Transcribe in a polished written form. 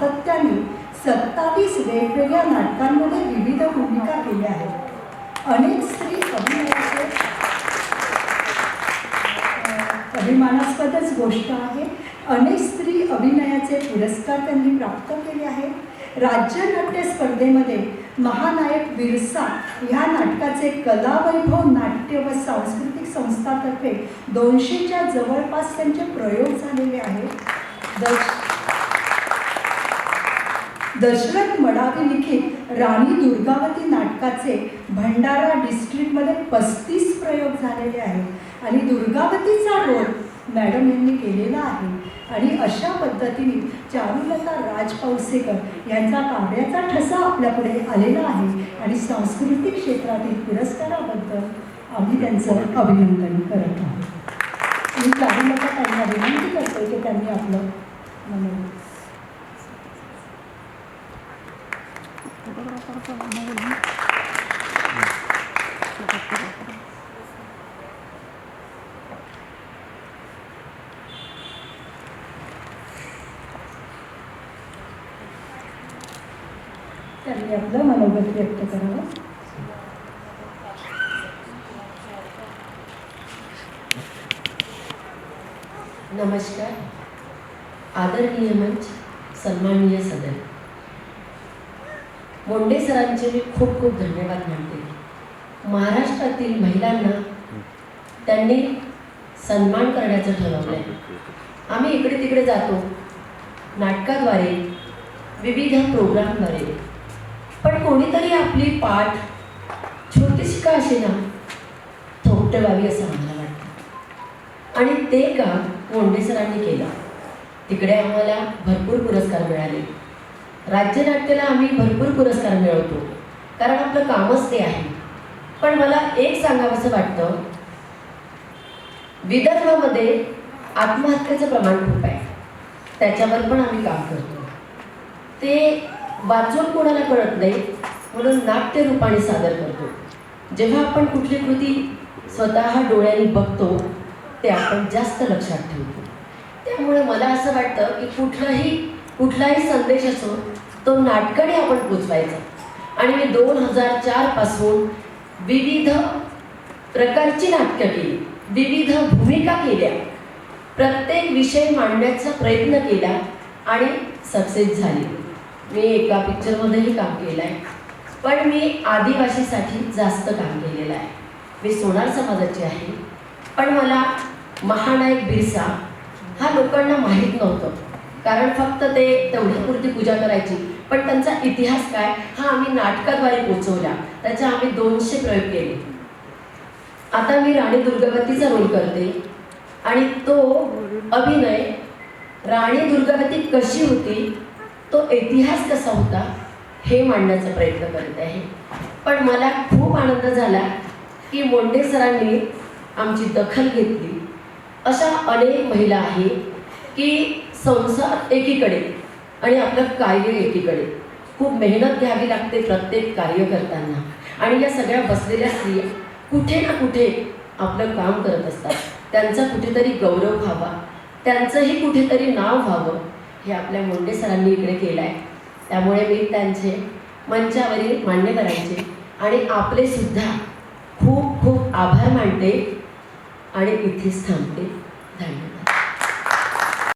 सातत्याने 27 वेगवेगळ्या नाटकांमध्ये विविध भूमिका केल्या आहेत. अनेक स्त्री अभिनयाचे अभिमानास्पदच गोष्ट आहे. अनेक स्त्री अभिनयाचे पुरस्कार त्यांनी प्राप्त केले आहेत. राज्य नाट्य स्पर्धेमध्ये महानायक बिरसा ह्या नाटकाचे कलावैभव नाट्य व सांस्कृतिक संस्थातर्फे 200च्या जवळपास त्यांचे प्रयोग झालेले आहेत. दशरथ मडावी लिखित राणी दुर्गावती नाटकाचे भंडारा डिस्ट्रिक्टमध्ये 35 प्रयोग झालेले आहेत आणि दुर्गावतीचा रोल मॅडम यांनी केलेला आहे. आणि अशा पद्धतीने चारुलता राजपौसेकर यांचा कार्याचा ठसा आपल्यापुढे आलेला आहे आणि सांस्कृतिक क्षेत्रातील पुरस्काराबद्दल आम्ही त्यांचं अभिनंदन करत आहोत. मी चारुलता त्यांना विनंती करते की त्यांनी आपलं त्यांनी आपलं मनोगत व्यक्त करावं. नमस्कार. आदरणीय मंच, सन्माननीय सदन, मोंडे सरांचे मी खूप खूप धन्यवाद मानते. महाराष्ट्रातील महिलांना त्यांनी सन्मान करण्याचं ठरवलं आहे. आम्ही इकडे तिकडे जातो नाटकाद्वारे, विविध प्रोग्रामद्वारे, पण कोणीतरी आपली पाठ छोटीशी का असेना थोपटवावी असं आम्हाला वाटतं आणि ते काम मोंडे सरांनी केलं. तिकडे आम्हाला भरपूर पुरस्कार मिळाले. राज्य नाट्याला आम्ही भरपूर पुरस्कार मिळवतो कारण आपलं कामच ते आहे. पण मला एक सांगावंसं वाटतं, विदर्भामध्ये आत्महत्येचं प्रमाण खूप आहे, त्याच्यावर पण आम्ही काम करतो. ते वाचून कोणाला कळत नाही म्हणून नाट्य रूपाने सादर करतो. जेव्हा आपण कुठली कृती स्वतः डोळ्यांनी बघतो ते आपण जास्त लक्षात ठेवतो. त्यामुळे मला असं वाटतं की कुठलाही संदेश असो तो नाटकाने आपण पोचवायचा. आणि मी 2004 पासून विविध प्रकारची नाटकं केली, विविध भूमिका केल्या, प्रत्येक विषय मांडण्याचा प्रयत्न केला आणि सक्सेस झाली. मी एका पिक्चरमध्येही काम केलं आहे, पण मी आदिवासीसाठी जास्त काम केलेलं आहे. मी सोनार समाजाची आहे, पण मला महानायक बिरसा हा लोकांना माहीत नव्हतं कारण फक्त ते तेवढ्यापुरती पूजा करायची. पण त्यांचा इतिहास काय हा आम्ही नाटकाद्वारे पोचवला. त्याच्या आम्ही 200 प्रयोग केले. आता मी राणी दुर्गावतीचा रोल करते आणि तो अभिनय राणी दुर्गावती कशी होती, तो इतिहास कसा होता हे मांडण्याचा प्रयत्न करत आहे. पण मला खूप आनंद झाला की मोंडे सरांनी आमची दखल घेतली. अशा अनेक महिला आहेत की संसार एकीकडे आणि आपलं कार्य एकीकडे, खूप मेहनत घ्यावी लागते प्रत्येक कार्य करताना. आणि या सगळ्या बसलेल्या स्त्रिया कुठे ना कुठे आपलं काम करत असतात. त्यांचा कुठेतरी गौरव व्हावा, त्यांचंही कुठेतरी नाव व्हावं, हे आपल्या मोंडे सरांनी इकडे केलं आहे. त्यामुळे मी त्यांचे मंचावरील मान्यवरांचे आणि आपले सुद्धा खूप खूप आभार मानते आणि इथेच थांबते. धन्यवाद.